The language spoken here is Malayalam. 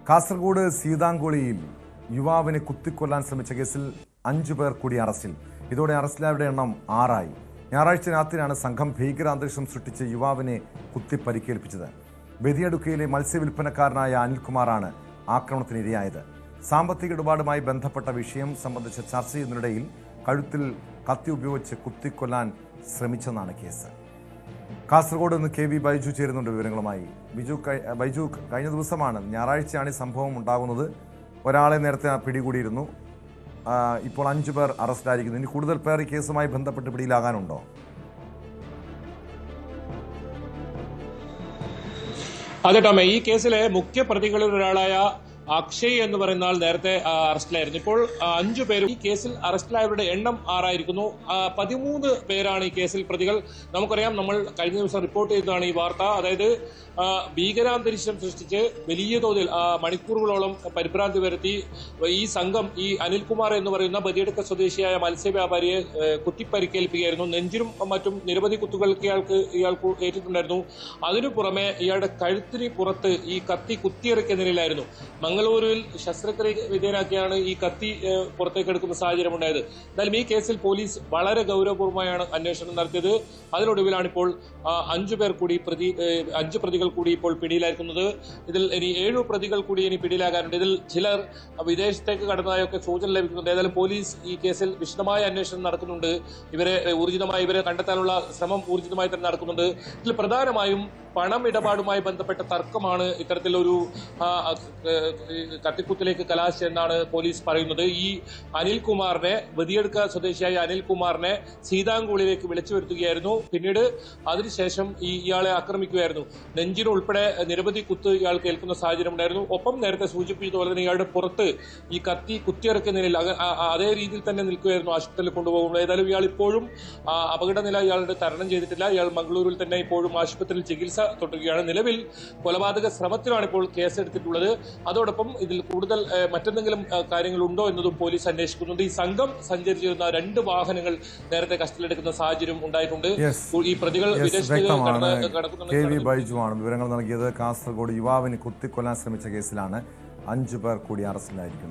കാസർഗോഡ് സീതാങ്കുളിയിൽ യുവാവിനെ കുത്തിക്കൊല്ലാൻ ശ്രമിച്ച കേസിൽ 5 പേർ കൂടി അറസ്റ്റിൽ. ഇതോടെ അറസ്റ്റിലായവരുടെ എണ്ണം 6 ഞായറാഴ്ച രാത്രിയാണ് സംഘം ഭീകരാന്തരീക്ഷം സൃഷ്ടിച്ച് യുവാവിനെ കുത്തിപ്പരിക്കേൽപ്പിച്ചത്. ബദിയടുക്കയിലെ മത്സ്യവില്പനക്കാരനായ അനിൽകുമാറാണ് ആക്രമണത്തിനിരയായത്. സാമ്പത്തിക ഇടപാടുമായി ബന്ധപ്പെട്ട വിഷയം സംബന്ധിച്ച് ചർച്ച ചെയ്യുന്നതിനിടയിൽ കഴുത്തിൽ കത്തി ഉപയോഗിച്ച് കുത്തിക്കൊല്ലാൻ ശ്രമിച്ചെന്നാണ് കേസ്. കാസർഗോഡ് നിന്ന് KV ബൈജു ചേരുന്നുണ്ട് വിവരങ്ങളുമായി. ബൈജു, കഴിഞ്ഞ ദിവസമാണ്, ഞായറാഴ്ചയാണ് ഈ സംഭവം ഉണ്ടാകുന്നത്. ഒരാളെ നേരത്തെ പിടികൂടിയിരുന്നു. ഇപ്പോൾ 5 പേർ അറസ്റ്റിലായിരിക്കുന്നു. ഇനി കൂടുതൽ പേർ ഈ കേസുമായി ബന്ധപ്പെട്ട് പിടിയിലാകാനുണ്ടോ? അതെ ടോമേ, ഈ കേസിലെ മുഖ്യ പ്രതികളിൽ ഒരാളായ അക്ഷയ് എന്ന് പറയുന്ന ആൾ നേരത്തെ അറസ്റ്റിലായിരുന്നു. ഇപ്പോൾ 5 പേരും ഈ കേസിൽ അറസ്റ്റിലായവരുടെ എണ്ണം 6 ആയിരിക്കുന്നു. 13 പേരാണ് ഈ കേസിൽ പ്രതികൾ. നമുക്കറിയാം, നമ്മൾ കഴിഞ്ഞ ദിവസം റിപ്പോർട്ട് ചെയ്തതാണ് ഈ വാർത്ത. അതായത് ഭീകരാന്തരീക്ഷം സൃഷ്ടിച്ച് വലിയ തോതിൽ മണിക്കൂറുകളോളം പരിഭ്രാന്തി വരുത്തി ഈ സംഘം ഈ അനിൽകുമാർ എന്ന് പറയുന്ന ബദിയടുക്ക സ്വദേശിയായ മത്സ്യവ്യാപാരിയെ കുത്തിപ്പരിക്കേൽപ്പിക്കുകയായിരുന്നു. നെഞ്ചിനും മറ്റും നിരവധി കുത്തുകൾക്ക് ഇയാൾക്ക് ഏറ്റിട്ടുണ്ടായിരുന്നു. അതിനു പുറമെ ഇയാളുടെ കഴുത്തിന് പുറത്ത് ഈ കത്തി കുത്തിയിറക്കിയ നിലയിലായിരുന്നു. മംഗളൂരുവിൽ ശസ്ത്രക്രിയ വിധേയനാക്കിയാണ് ഈ കത്തി പുറത്തേക്ക് എടുക്കുന്ന സാഹചര്യം ഉണ്ടായത്. എന്നാലും ഈ കേസിൽ പോലീസ് വളരെ ഗൗരവപൂർവ്വമായാണ് അന്വേഷണം നടത്തിയത്. അതിനൊടുവിലാണ് ഇപ്പോൾ 5 പ്രതികൾ കൂടി ഇപ്പോൾ പിടിയിലായിരിക്കുന്നത്. ഇതിൽ ഇനി 7 പ്രതികൾ കൂടി ഇനി പിടിയിലാകാനുണ്ട്. ഇതിൽ ചിലർ വിദേശത്തേക്ക് കടന്നതായൊക്കെ സൂചന ലഭിക്കുന്നുണ്ട്. ഏതായാലും പോലീസ് ഈ കേസിൽ വിശദമായ അന്വേഷണം നടക്കുന്നുണ്ട്. ഇവരെ കണ്ടെത്താനുള്ള ശ്രമം ഊർജിതമായി തന്നെ നടക്കുന്നുണ്ട്. ഇതിൽ പ്രധാനമായും പണമിടപാടുമായി ബന്ധപ്പെട്ട തർക്കമാണ് ഇത്തരത്തിലൊരു തട്ടിക്കുത്തിലേക്ക് കലാശിച്ചെന്നാണ് പോലീസ് പറയുന്നത്. ഈ അനിൽകുമാറിനെ, ബദിയടുക്ക സ്വദേശിയായ അനിൽകുമാറിനെ സീതാങ്കുളിലേക്ക് വിളിച്ചു വരുത്തുകയായിരുന്നു. പിന്നീട് അതിനുശേഷം ഇയാളെ ആക്രമിക്കുകയായിരുന്നു. നെഞ്ചിനുൾപ്പെടെ നിരവധി കുത്ത് ഇയാൾക്ക് ഏൽക്കുന്ന സാഹചര്യം ഉണ്ടായിരുന്നു. ഒപ്പം നേരത്തെ സൂചിപ്പിച്ചതുപോലെ തന്നെ ഇയാളുടെ പുറത്ത് ഈ കത്തി കുത്തിയിറക്കിയ നിലയിൽ അതേ രീതിയിൽ തന്നെ നിൽക്കുകയായിരുന്നു. ആശുപത്രിയിൽ കൊണ്ടുപോകുമ്പോൾ ഏതായാലും ഇയാൾ ഇപ്പോഴും അപകടനില ഇയാളുടെ തരണം ചെയ്തിട്ടില്ല. ഇയാൾ മംഗളൂരിൽ തന്നെ ഇപ്പോഴും ആശുപത്രിയിൽ ചികിത്സ തുടരുകയാണ്. നിലവിൽ കൊലപാതക ശ്രമത്തിലാണ് ഇപ്പോൾ കേസെടുത്തിട്ടുള്ളത്. അതോടൊപ്പം ഇതിൽ കൂടുതൽ മറ്റെന്തെങ്കിലും കാര്യങ്ങളുണ്ടോ എന്നതും പോലീസ് അന്വേഷിക്കുന്നുണ്ട്. ഈ സംഘം സഞ്ചരിച്ചിരുന്ന 2 വാഹനങ്ങൾ നേരത്തെ കസ്റ്റഡിയിലെടുക്കുന്ന സാഹചര്യം ഉണ്ടായിട്ടുണ്ട്. ഈ പ്രതികൾ വിദേശത്തേക്ക് KV ബൈജുവാണ് വിവരങ്ങൾ നൽകിയത്. കാസർഗോഡ് യുവാവിന് കുത്തിക്കൊല്ലാൻ ശ്രമിച്ച കേസിലാണ് 5 പേർ കൂടി അറസ്റ്റിലായിരിക്കുന്നത്.